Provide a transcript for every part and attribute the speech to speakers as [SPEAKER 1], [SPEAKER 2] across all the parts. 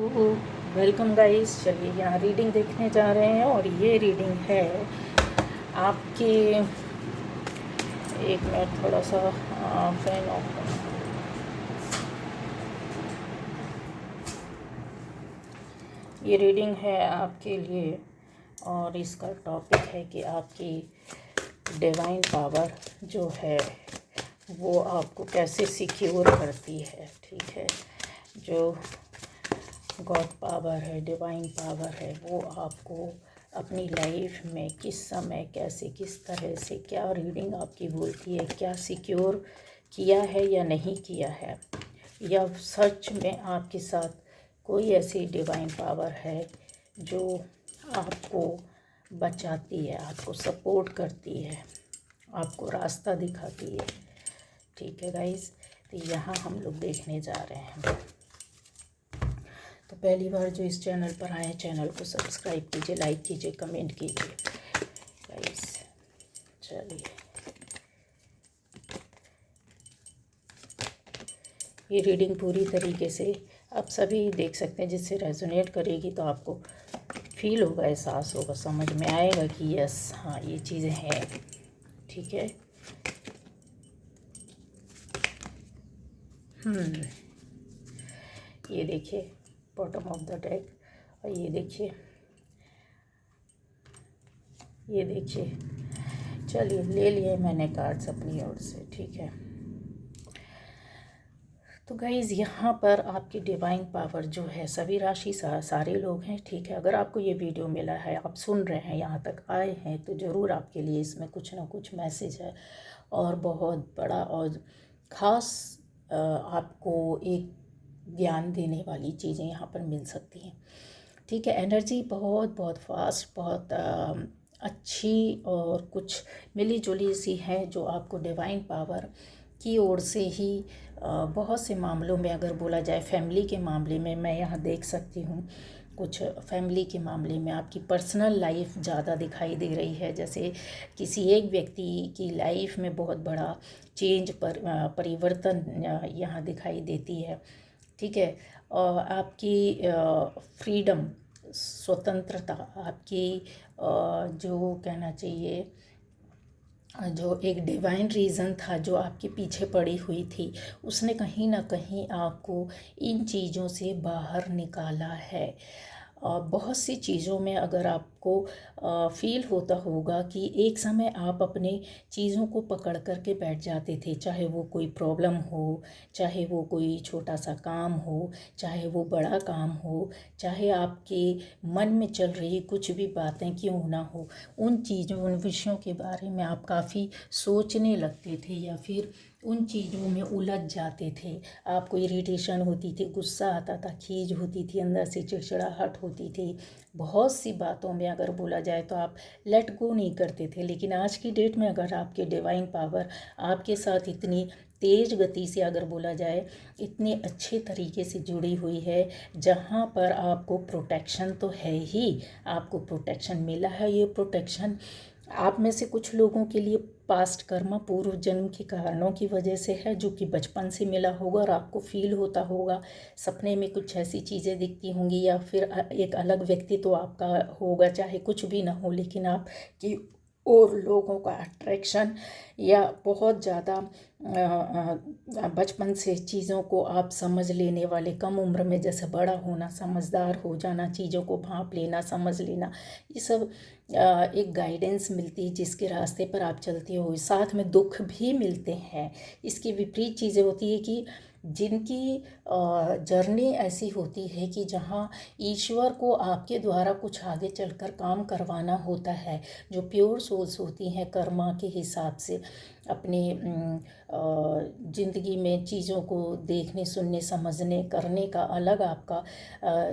[SPEAKER 1] Welcome guys. चलिए यहाँ reading देखने जा रहे हैं और ये रीडिंग है आपकी। एक मिनट, थोड़ा सा फैन ऑफ करना। ये रीडिंग है आपके लिए और इसका टॉपिक है कि आपकी डिवाइन पावर जो है वो आपको कैसे सिक्योर करती है। ठीक है, जो गॉड पावर है, डिवाइन पावर है, वो आपको अपनी लाइफ में किस समय, कैसे, किस तरह से, क्या रीडिंग आपकी बोलती है, क्या सिक्योर किया है या नहीं किया है, या सच में आपके साथ कोई ऐसी डिवाइन पावर है जो आपको बचाती है, आपको सपोर्ट करती है, आपको रास्ता दिखाती है। ठीक है गाइस, तो यहाँ हम लोग देखने जा रहे हैं। तो पहली बार जो इस चैनल पर आए, चैनल को सब्सक्राइब कीजिए, लाइक कीजिए, कमेंट कीजिए गाइस। चलिए, ये रीडिंग पूरी तरीके से आप सभी देख सकते हैं, जिससे रेजोनेट करेगी तो आपको फील होगा, एहसास होगा, समझ में आएगा कि यस, हाँ, ये चीज़ें हैं। ठीक है। ये देखिए बॉटम ऑफ द डेक, और ये देखिए, ये देखिए। चलिए, ले लिए मैंने कार्ड्स अपनी ओर से। ठीक है, तो गाइज़ यहाँ पर आपकी डिवाइन पावर जो है, सभी राशि सारे लोग हैं। ठीक है, अगर आपको ये वीडियो मिला है, आप सुन रहे हैं, यहाँ तक आए हैं, तो ज़रूर आपके लिए इसमें कुछ ना कुछ मैसेज है और बहुत बड़ा और ख़ास आपको एक ज्ञान देने वाली चीज़ें यहाँ पर मिल सकती हैं। ठीक है, एनर्जी बहुत बहुत फास्ट, बहुत अच्छी और कुछ मिली जुली सी है, जो आपको डिवाइन पावर की ओर से ही बहुत से मामलों में, अगर बोला जाए फैमिली के मामले में, मैं यहाँ देख सकती हूँ कुछ फैमिली के मामले में आपकी पर्सनल लाइफ ज़्यादा दिखाई दे रही है। जैसे किसी एक व्यक्ति की लाइफ में बहुत बड़ा परिवर्तन यहाँ दिखाई देती है। ठीक है, और आपकी फ्रीडम, स्वतंत्रता, आपकी जो कहना चाहिए, जो एक डिवाइन रीज़न था जो आपके पीछे पड़ी हुई थी, उसने कहीं ना कहीं आपको इन चीज़ों से बाहर निकाला है। बहुत सी चीज़ों में अगर आपको फील होता होगा कि एक समय आप अपने चीज़ों को पकड़ कर के बैठ जाते थे, चाहे वो कोई प्रॉब्लम हो, चाहे वो कोई छोटा सा काम हो, चाहे वो बड़ा काम हो, चाहे आपके मन में चल रही कुछ भी बातें क्यों ना हो, उन चीज़ों, उन विषयों के बारे में आप काफ़ी सोचने लगते थे या फिर उन चीज़ों में उलझ जाते थे। आपको इरिटेशन होती थी, गुस्सा आता था, खीज होती थी, अंदर से चिड़चिड़ाहट होती थी। बहुत सी बातों में अगर बोला जाए तो आप लेट गो नहीं करते थे। लेकिन आज की डेट में अगर आपके डिवाइन पावर आपके साथ इतनी तेज़ गति से, अगर बोला जाए, इतने अच्छे तरीके से जुड़ी हुई है, जहाँ पर आपको प्रोटेक्शन तो है ही, आपको प्रोटेक्शन मिला है। ये प्रोटेक्शन आप में से कुछ लोगों के लिए पास्ट कर्मा, पूर्व जन्म के कारणों की वजह से है, जो कि बचपन से मिला होगा और आपको फील होता होगा, सपने में कुछ ऐसी चीज़ें दिखती होंगी, या फिर एक अलग व्यक्ति तो आपका होगा, चाहे कुछ भी ना हो, लेकिन आपकी और लोगों का अट्रैक्शन, या बहुत ज़्यादा बचपन से चीज़ों को आप समझ लेने वाले, कम उम्र में जैसे बड़ा होना, समझदार हो जाना, चीज़ों को भांप लेना, समझ लेना, ये सब एक गाइडेंस मिलती है जिसके रास्ते पर आप चलती हो। साथ में दुख भी मिलते हैं। इसकी विपरीत चीज़ें होती है कि जिनकी जर्नी ऐसी होती है कि जहाँ ईश्वर को आपके द्वारा कुछ आगे चलकर काम करवाना होता है, जो प्योर सोल्स होती हैं कर्मा के हिसाब से अपने ज़िंदगी में चीज़ों को देखने, सुनने, समझने, करने का अलग आपका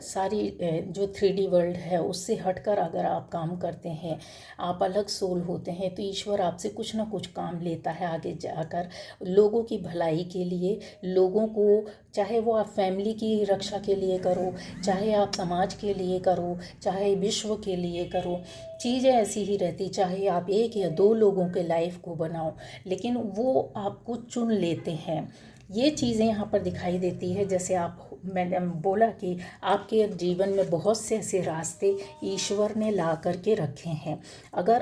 [SPEAKER 1] सारी जो 3D वर्ल्ड है उससे हटकर अगर आप काम करते हैं, आप अलग सोल होते हैं, तो ईश्वर आपसे कुछ ना कुछ काम लेता है आगे जाकर, लोगों की भलाई के लिए, लोगों को, चाहे वो आप फैमिली की रक्षा के लिए करो, चाहे आप समाज के लिए करो, चाहे विश्व के लिए करो, चीज़ें ऐसी ही रहती, चाहे आप एक या दो लोगों के लाइफ को बनाओ, लेकिन वो आपको चुन लेते हैं। ये चीज़ें यहाँ पर दिखाई देती है। जैसे आप मैंने बोला कि आपके जीवन में बहुत से ऐसे रास्ते ईश्वर ने ला करके रखे हैं। अगर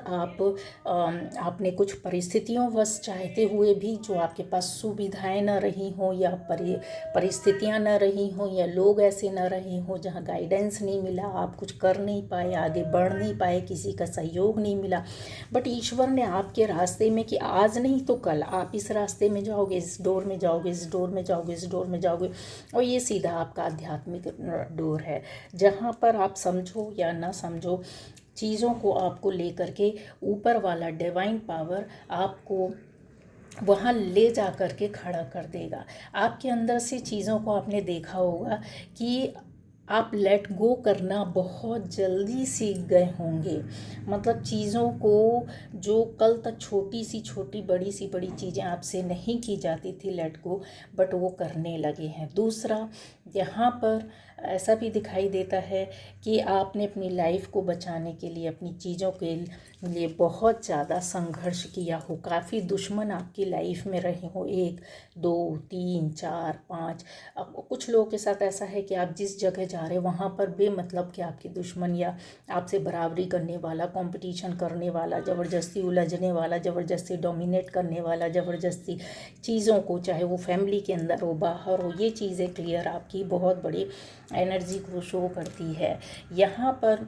[SPEAKER 1] आपने कुछ परिस्थितियों वश चाहते हुए भी जो आपके पास सुविधाएं न रही हों, या परिस्थितियां न रही हों, या लोग ऐसे न रहे हों जहां गाइडेंस नहीं मिला, आप कुछ कर नहीं पाए, आगे बढ़ नहीं पाए, किसी का सहयोग नहीं मिला, बट ईश्वर ने आपके रास्ते में कि आज नहीं तो कल आप इस रास्ते में जाओगे, इस डोर में जाओगे, इस डोर में जाओगे, इस डोर में जाओगे, और ये सीधा आपका आध्यात्मिक डोर है जहाँ पर आप समझो या ना समझो, चीज़ों को आपको लेकर के ऊपर वाला डिवाइन पावर आपको वहाँ ले जा कर के खड़ा कर देगा। आपके अंदर से चीज़ों को आपने देखा होगा कि आप लेट गो करना बहुत जल्दी सीख गए होंगे। मतलब चीज़ों को जो कल तक छोटी बड़ी चीज़ें आपसे नहीं की जाती थी लेट गो, बट वो करने लगे हैं। दूसरा, यहाँ पर ऐसा भी दिखाई देता है कि आपने अपनी लाइफ को बचाने के लिए, अपनी चीज़ों के लिए बहुत ज़्यादा संघर्ष किया हो। काफ़ी दुश्मन आपकी लाइफ में रहे हो, 1 2 3 4 5। अब कुछ लोगों के साथ ऐसा है कि आप जिस जगह जा रहे हो वहाँ पर बेमतलब के आपके दुश्मन, या आपसे बराबरी करने वाला, कंपटीशन करने वाला, ज़बरदस्ती उलझने वाला, ज़बरदस्ती डोमिनेट करने वाला, ज़बरदस्ती चीज़ों को, चाहे वो फैमिली के अंदर हो, बाहर हो, ये चीज़ें क्लियर आपकी बहुत बड़ी एनर्जी को शो करती है। यहाँ पर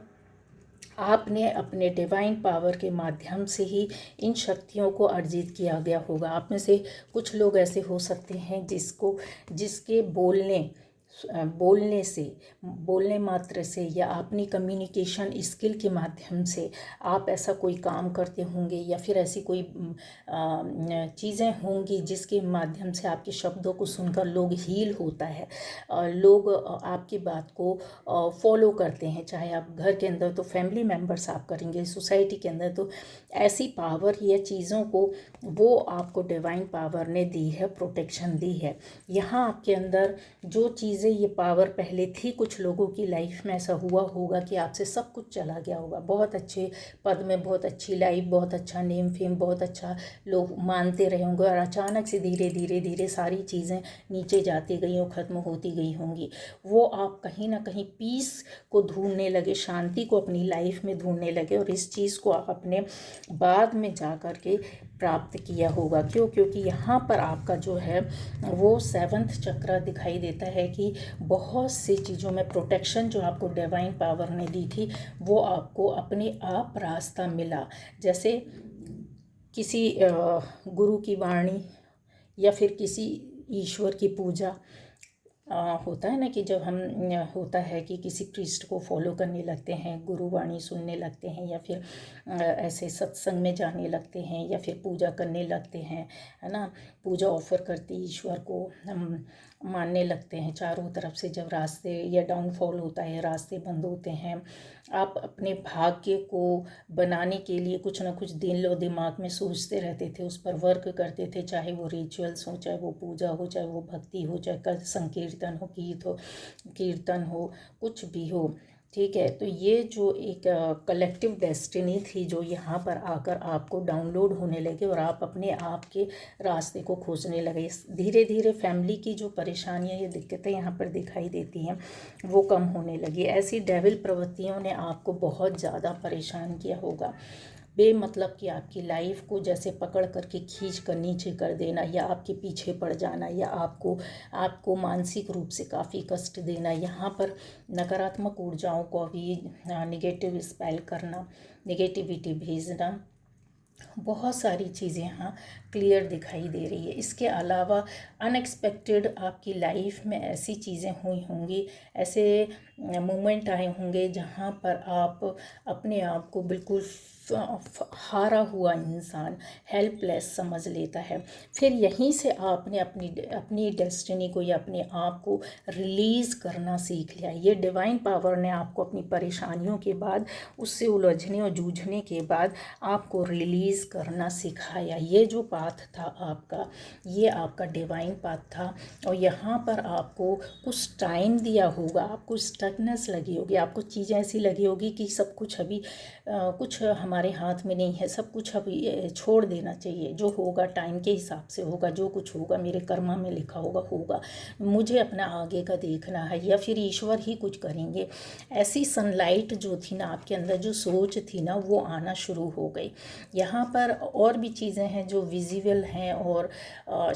[SPEAKER 1] आपने अपने डिवाइन पावर के माध्यम से ही इन शक्तियों को अर्जित किया गया होगा। आप में से कुछ लोग ऐसे हो सकते हैं जिसके बोलने मात्र से, या अपनी कम्युनिकेशन स्किल के माध्यम से आप ऐसा कोई काम करते होंगे, या फिर ऐसी कोई चीज़ें होंगी जिसके माध्यम से आपके शब्दों को सुनकर लोग हील होता है, लोग आपकी बात को फॉलो करते हैं। चाहे आप घर के अंदर तो फैमिली मेम्बर्स आप करेंगे, सोसाइटी के अंदर तो ऐसी पावर या चीज़ों को वो आपको डिवाइन पावर ने दी है, प्रोटेक्शन दी है। यहाँ आपके अंदर जो चीज़ें, ये पावर पहले थी, कुछ लोगों की लाइफ में ऐसा हुआ होगा कि आपसे सब कुछ चला गया होगा, बहुत अच्छे पद में, बहुत अच्छी लाइफ, बहुत अच्छा नेम फेम, बहुत अच्छा लोग मानते रहे होंगे, और अचानक से धीरे धीरे सारी चीज़ें नीचे जाती गई और ख़त्म होती गई होंगी। वो आप कहीं ना कहीं पीस को ढूंढने लगे, शांति को अपनी लाइफ में ढूंढने लगे, और इस चीज़ को आपने बाद में जा कर के प्राप्त किया होगा। क्योंकि यहाँ पर आपका जो है वो 7th चक्र दिखाई देता है कि बहुत सी चीज़ों में प्रोटेक्शन जो आपको डिवाइन पावर ने दी थी वो आपको अपने आप रास्ता मिला। जैसे किसी गुरु की वाणी, या फिर किसी ईश्वर की पूजा, होता है ना कि जब हम होता है कि किसी प्रीस्ट को फॉलो करने लगते हैं, गुरुवाणी सुनने लगते हैं, या फिर ऐसे सत्संग में जाने लगते हैं, या फिर पूजा करने लगते हैं, है ना, पूजा ऑफर करती ईश्वर को हम मानने लगते हैं। चारों तरफ से जब रास्ते या डाउनफॉल होता है, रास्ते बंद होते हैं, आप अपने भाग्य को बनाने के लिए कुछ ना कुछ दिल और दिमाग में सोचते रहते थे, उस पर वर्क करते थे, चाहे वो रिचुअल्स हो, चाहे वो पूजा हो, चाहे वो भक्ति हो, चाहे संकीर्तन हो, कीर्तन हो, कुछ भी हो। ठीक है, तो ये जो एक कलेक्टिव डेस्टिनी थी जो यहाँ पर आकर आपको डाउनलोड होने लगे, और आप अपने आप के रास्ते को खोजने लगे। धीरे धीरे फैमिली की जो परेशानियाँ या दिक्कतें यहाँ पर दिखाई देती हैं वो कम होने लगी। ऐसी डेविल प्रवृत्तियों ने आपको बहुत ज़्यादा परेशान किया होगा, बेमतलब कि आपकी लाइफ को जैसे पकड़ करके खींच कर नीचे कर देना, या आपके पीछे पड़ जाना, या आपको मानसिक रूप से काफ़ी कष्ट देना। यहाँ पर नकारात्मक ऊर्जाओं को भी निगेटिव स्पेल करना, निगेटिविटी भेजना, बहुत सारी चीज़ें यहाँ क्लियर दिखाई दे रही है। इसके अलावा अनएक्सपेक्टेड आपकी लाइफ में ऐसी चीज़ें हुई होंगी, ऐसे मोमेंट आए होंगे जहाँ पर आप अपने आप को बिल्कुल हारा हुआ इंसान, हेल्पलेस समझ लेता है। फिर यहीं से आपने अपनी डेस्टिनी को या अपने आप को रिलीज़ करना सीख लिया। ये डिवाइन पावर ने आपको अपनी परेशानियों के बाद, उससे उलझने और जूझने के बाद आपको रिलीज़ करना सिखाया। ये जो पाथ था आपका, ये आपका डिवाइन पाथ था, और यहाँ पर आपको कुछ टाइम दिया होगा, आपको स्टकनेस लगी होगी, आपको चीज़ें ऐसी लगी होगी कि सब कुछ अभी कुछ हमारे हाथ में नहीं है, सब कुछ अब ये छोड़ देना चाहिए। जो होगा टाइम के हिसाब से होगा, जो कुछ होगा मेरे कर्मा में लिखा होगा होगा, मुझे अपना आगे का देखना है, या फिर ईश्वर ही कुछ करेंगे। ऐसी सनलाइट जो थी ना आपके अंदर, जो सोच थी ना, वो आना शुरू हो गई। यहाँ पर और भी चीज़ें हैं जो विजिबल हैं, और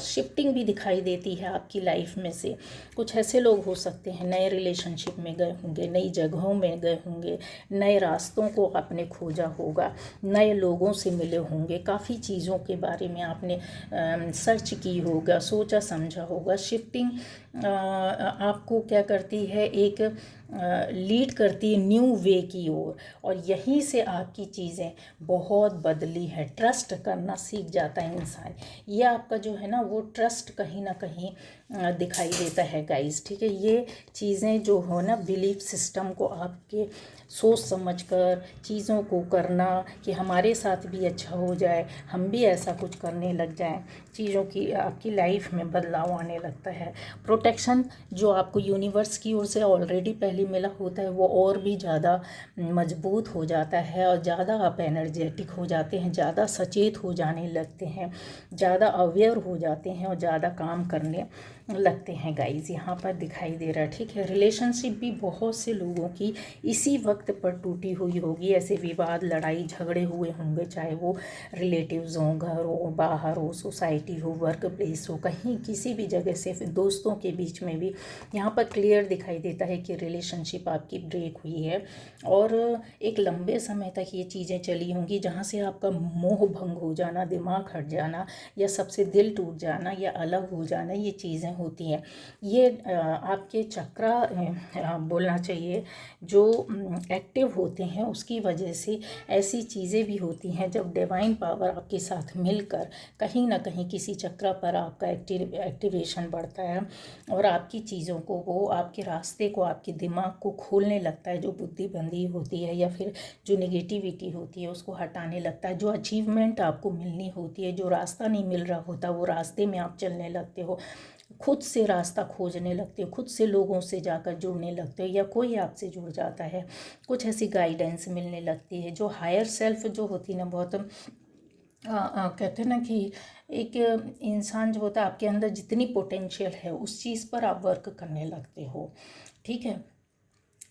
[SPEAKER 1] शिफ्टिंग भी दिखाई देती है आपकी लाइफ में से। कुछ ऐसे लोग हो सकते हैं नए रिलेशनशिप में गए होंगे, नई जगहों में गए होंगे, नए रास्तों को आपने खोजा होगा, नए लोगों से मिले होंगे, काफ़ी चीज़ों के बारे में आपने सर्च की होगा, सोचा समझा होगा। शिफ्टिंग आपको क्या करती है, एक लीड करती है न्यू वे की ओर, और यहीं से आपकी चीज़ें बहुत बदली है। ट्रस्ट करना सीख जाता है इंसान। ये आपका जो है ना, वो ट्रस्ट कहीं ना कहीं दिखाई देता है गाइस, ठीक है। ये चीज़ें जो हो ना, बिलीफ सिस्टम को आपके सोच समझ कर चीज़ों को करना, कि हमारे साथ भी अच्छा हो जाए, हम भी ऐसा कुछ करने लग जाएं, चीज़ों की आपकी लाइफ में बदलाव आने लगता है। प्रोटेक्शन जो आपको यूनिवर्स की ओर से ऑलरेडी पहले मिला होता है, वो और भी ज़्यादा मजबूत हो जाता है, और ज़्यादा आप एनर्जेटिक हो जाते हैं, ज़्यादा सचेत हो जाने लगते हैं, ज़्यादा अवेयर हो जाते हैं, और ज़्यादा काम करने लगते हैं गाइज। यहाँ पर दिखाई दे रहा है, ठीक है। रिलेशनशिप भी बहुत से लोगों की इसी वक्त पर टूटी हुई होगी। ऐसे विवाद, लड़ाई झगड़े हुए होंगे, चाहे वो रिलेटिव्स हों, घर हो, बाहर हो, सोसाइटी हो, वर्क प्लेस हो, कहीं किसी भी जगह से, फिर दोस्तों के बीच में भी यहाँ पर क्लियर दिखाई देता है कि रिलेशनशिप आपकी ब्रेक हुई है, और एक लंबे समय तक ये चीज़ें चली होंगी, जहाँ से आपका मोह भंग हो जाना, दिमाग हट जाना, या सबसे दिल टूट जाना, या अलग हो जाना, ये चीज़ें होती हैं। ये आपके चक्रा बोलना चाहिए जो एक्टिव होते हैं, उसकी वजह से ऐसी चीज़ें भी होती हैं। जब डिवाइन पावर आपके साथ मिलकर कहीं ना कहीं किसी चक्रा पर आपका एक्टिवेशन बढ़ता है, और आपकी चीज़ों को, वो आपके रास्ते को, आपके दिमाग को खोलने लगता है, जो बुद्धिबंदी होती है या फिर जो नेगेटिविटी होती है उसको हटाने लगता है। जो अचीवमेंट आपको मिलनी होती है, जो रास्ता नहीं मिल रहा होता, वो रास्ते में आप चलने लगते हो, खुद से रास्ता खोजने लगते हो, खुद से लोगों से जाकर जुड़ने लगते हो, या कोई आपसे जुड़ जाता है, कुछ ऐसी गाइडेंस मिलने लगती है। जो हायर सेल्फ जो होती है ना, बहुत कहते हैं ना कि एक इंसान जो होता है, आपके अंदर जितनी पोटेंशियल है उस चीज़ पर आप वर्क करने लगते हो, ठीक है।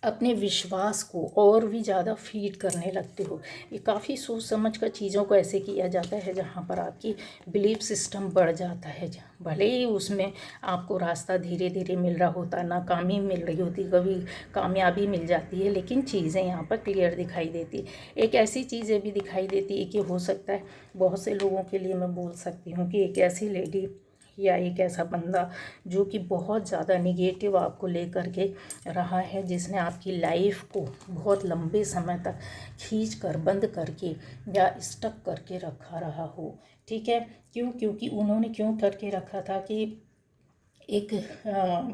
[SPEAKER 1] अपने विश्वास को और भी ज़्यादा फीड करने लगते हो। ये काफ़ी सोच समझ कर चीज़ों को ऐसे किया जाता है जहाँ पर आपकी बिलीफ सिस्टम बढ़ जाता है। भले ही उसमें आपको रास्ता धीरे धीरे मिल रहा होता, नाकामी मिल रही होती, कभी कामयाबी मिल जाती है, लेकिन चीज़ें यहाँ पर क्लियर दिखाई देती। एक ऐसी चीज़ें भी दिखाई देती है कि हो सकता है बहुत से लोगों के लिए मैं बोल सकती हूँ कि एक ऐसी लेडी या एक ऐसा बंदा जो कि बहुत ज़्यादा निगेटिव आपको लेकर के रहा है, जिसने आपकी लाइफ को बहुत लंबे समय तक खींच कर, बंद करके या स्टक करके रखा रहा हो, ठीक है। क्योंकि उन्होंने क्यों करके रखा था कि एक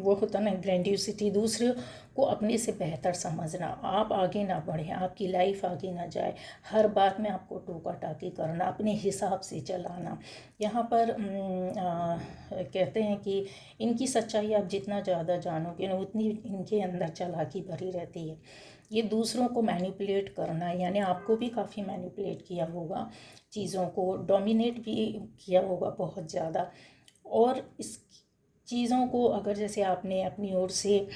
[SPEAKER 1] वो होता ना ग्रैंडियोसिटी, दूसरे को अपने से बेहतर समझना, आप आगे ना बढ़ें, आपकी लाइफ आगे ना जाए, हर बात में आपको टोका टाकी करना, अपने हिसाब से चलाना। यहाँ पर कहते हैं कि इनकी सच्चाई आप जितना ज़्यादा जानोगे ना, उतनी इनके अंदर चालाकी भरी रहती है। ये दूसरों को मैनिपुलेट करना, यानी आपको भी काफ़ी मैनिपुलेट किया होगा, चीज़ों को डोमिनेट भी किया होगा बहुत ज़्यादा। और इस चीज़ों को अगर जैसे आपने अपनी ओर से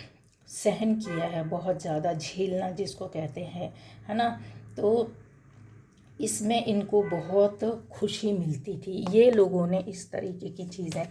[SPEAKER 1] सहन किया है, बहुत ज़्यादा झेलना जिसको कहते हैं, है ना, तो इसमें इनको बहुत खुशी मिलती थी। ये लोगों ने इस तरीके की चीज़ें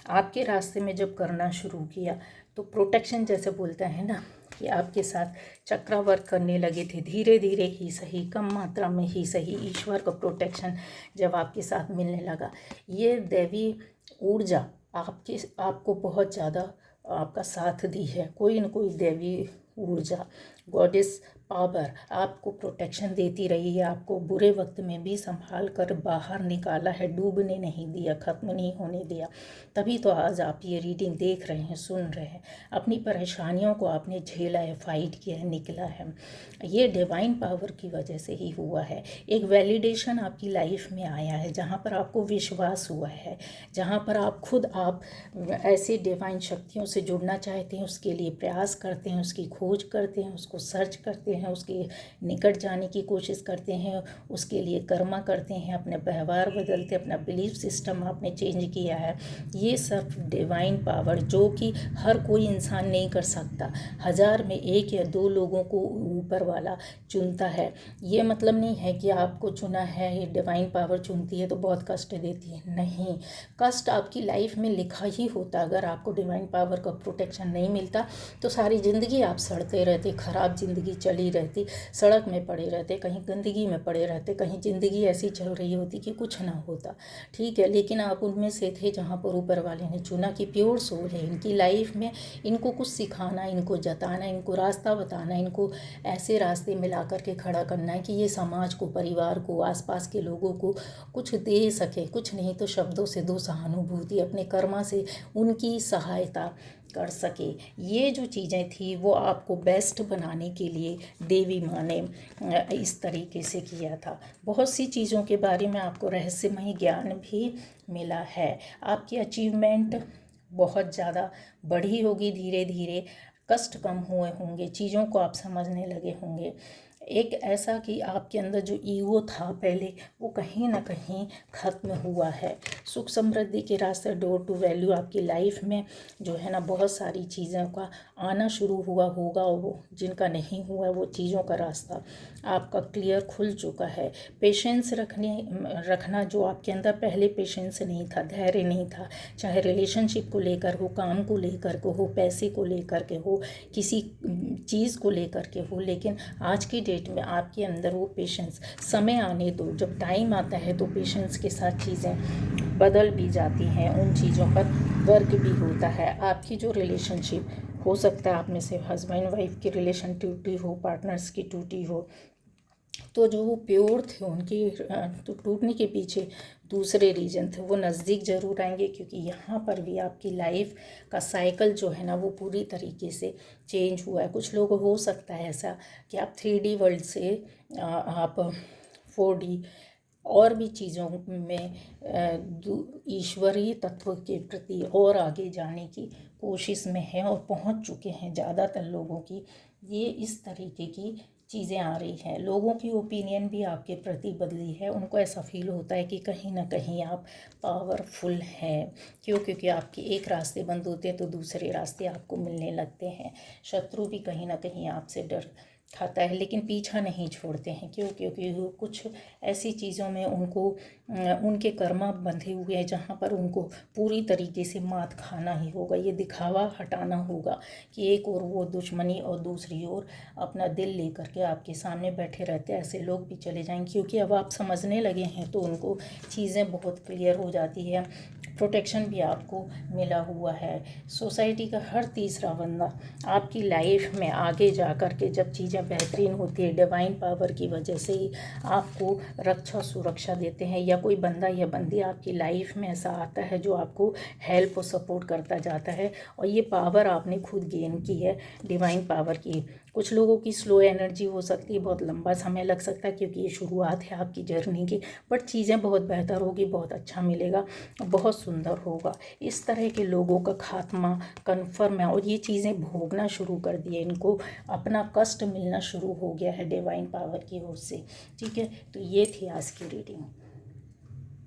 [SPEAKER 1] आपके रास्ते में जब करना शुरू किया, तो प्रोटेक्शन जैसे बोलते हैं ना, कि आपके साथ चक्रा वर्क करने लगे थे, धीरे धीरे ही सही, कम मात्रा में ही सही, ईश्वर का प्रोटेक्शन जब आपके साथ मिलने लगा, ये दैवी ऊर्जा आपको बहुत ज़्यादा आपका साथ दी है। कोई न कोई दैवी ऊर्जा, गॉडेस पावर आपको प्रोटेक्शन देती रही है, आपको बुरे वक्त में भी संभाल कर बाहर निकाला है, डूबने नहीं दिया, ख़त्म नहीं होने दिया। तभी तो आज आप ये रीडिंग देख रहे हैं, सुन रहे हैं। अपनी परेशानियों को आपने झेला है, फाइट किया है, निकला है। ये डिवाइन पावर की वजह से ही हुआ है। एक वैलिडेशन आपकी लाइफ में आया है, जहाँ पर आपको विश्वास हुआ है, जहाँ पर आप ऐसे डिवाइन शक्तियों से जुड़ना चाहते हैं, उसके लिए प्रयास करते हैं, उसकी खोज करते हैं, उसको सर्च करते हैं, उसके निकट जाने की कोशिश करते हैं, उसके लिए कर्मा करते हैं, अपने व्यवहार बदलते, अपना बिलीफ सिस्टम आपने चेंज किया है, ये सब डिवाइन पावर जो कि हर कोई इंसान नहीं कर सकता, 1000 में 1 या 2 लोगों को ऊपर वाला चुनता है। ये मतलब नहीं है कि आपको चुना है, ये डिवाइन पावर चुनती है तो बहुत कष्ट देती है, नहीं, कष्ट आपकी लाइफ में लिखा ही होता। अगर आपको डिवाइन पावर का प्रोटेक्शन नहीं मिलता तो सारी ज़िंदगी आप सड़ते रहते, ख़राब ज़िंदगी चली रहती, सड़क में पड़े रहते, कहीं गंदगी में पड़े रहते, कहीं ज़िंदगी ऐसी चल रही होती कि कुछ ना होता, ठीक है। लेकिन आप उनमें से थे जहाँ पर ऊपर वाले ने चुना कि प्योर सोल है, इनकी लाइफ में इनको कुछ सिखाना, इनको जताना, इनको रास्ता बताना, इनको ऐसे रास्ते मिला करके खड़ा करना है कि ये समाज को, परिवार को, आसपास के लोगों को कुछ दे सके, कुछ नहीं तो शब्दों से दो सहानुभूति, अपने कर्मा से उनकी सहायता कर सके। ये जो चीज़ें थी वो आपको बेस्ट बनाने के लिए देवी माँ ने इस तरीके से किया था। बहुत सी चीज़ों के बारे में आपको रहस्यमय ज्ञान भी मिला है। आपकी अचीवमेंट बहुत ज़्यादा बढ़ी होगी, धीरे धीरे कष्ट कम हुए होंगे, चीज़ों को आप समझने लगे होंगे। एक ऐसा कि आपके अंदर जो ईगो था पहले, वो कहीं ना कहीं ख़त्म हुआ है। सुख समृद्धि के रास्ते, डोर टू वैल्यू आपकी लाइफ में जो है ना, बहुत सारी चीज़ों का आना शुरू हुआ होगा, वो जिनका नहीं हुआ वो चीज़ों का रास्ता आपका क्लियर खुल चुका है। पेशेंस रखना जो आपके अंदर पहले पेशेंस नहीं था, धैर्य नहीं था, चाहे रिलेशनशिप को लेकर हो, काम को लेकर के हो, पैसे को लेकर के हो, किसी चीज़ को लेकर के हो, लेकिन आज की डेट में आपके अंदर वो पेशेंस, समय आने दो, जब टाइम आता है तो पेशेंस के साथ चीज़ें बदल भी जाती हैं, उन चीज़ों पर वर्क भी होता है। आपकी जो रिलेशनशिप, हो सकता है आप में से हस्बैंड वाइफ की रिलेशन टूटी हो, पार्टनर्स की टूटी हो, तो जो वो प्योर थे उनकी तो टूटने के पीछे दूसरे रीजन थे, वो नज़दीक ज़रूर आएंगे, क्योंकि यहाँ पर भी आपकी लाइफ का साइकिल जो है ना वो पूरी तरीके से चेंज हुआ है। कुछ लोग हो सकता है ऐसा कि आप 3D वर्ल्ड से आप 4D और भी चीज़ों में ईश्वरीय तत्व के प्रति और आगे जाने की कोशिश में है और पहुंच चुके हैं। ज़्यादातर लोगों की ये इस तरीके की चीज़ें आ रही हैं। लोगों की ओपिनियन भी आपके प्रति बदली है, उनको ऐसा फील होता है कि कहीं ना कहीं आप पावरफुल हैं। क्यों? क्योंकि आपके एक रास्ते बंद होते हैं तो दूसरे रास्ते आपको मिलने लगते हैं। शत्रु भी कहीं ना कहीं आपसे डर खाता है, लेकिन पीछा नहीं छोड़ते हैं। क्यों? क्योंकि वो कुछ ऐसी चीज़ों में उनको उनके कर्मा बंधे हुए हैं जहाँ पर उनको पूरी तरीके से मात खाना ही होगा। ये दिखावा हटाना होगा कि एक और वो दुश्मनी और दूसरी ओर अपना दिल लेकर के आपके सामने बैठे रहते हैं। ऐसे लोग भी चले जाएंगे, क्योंकि अब आप समझने लगे हैं तो उनको चीज़ें बहुत क्लियर हो जाती है। प्रोटेक्शन भी आपको मिला हुआ है। सोसाइटी का हर तीसरा बंदा आपकी लाइफ में आगे जा कर के जब चीज़ें बेहतरीन होती है, डिवाइन पावर की वजह से ही आपको रक्षा सुरक्षा देते हैं, या कोई बंदा या बंदी आपकी लाइफ में ऐसा आता है जो आपको हेल्प और सपोर्ट करता जाता है। और ये पावर आपने खुद गेन की है, डिवाइन पावर की। कुछ लोगों की स्लो एनर्जी हो सकती है, बहुत लंबा समय लग सकता है, क्योंकि ये शुरुआत है आपकी जर्नी की, बट चीज़ें बहुत बेहतर होगी, बहुत अच्छा मिलेगा, बहुत सुंदर होगा। इस तरह के लोगों का खात्मा कन्फर्म है, और ये चीज़ें भोगना शुरू कर दिए, इनको अपना कष्ट मिलना शुरू हो गया है डिवाइन पावर की ओर से। ठीक है, तो ये थी आज की रीडिंग।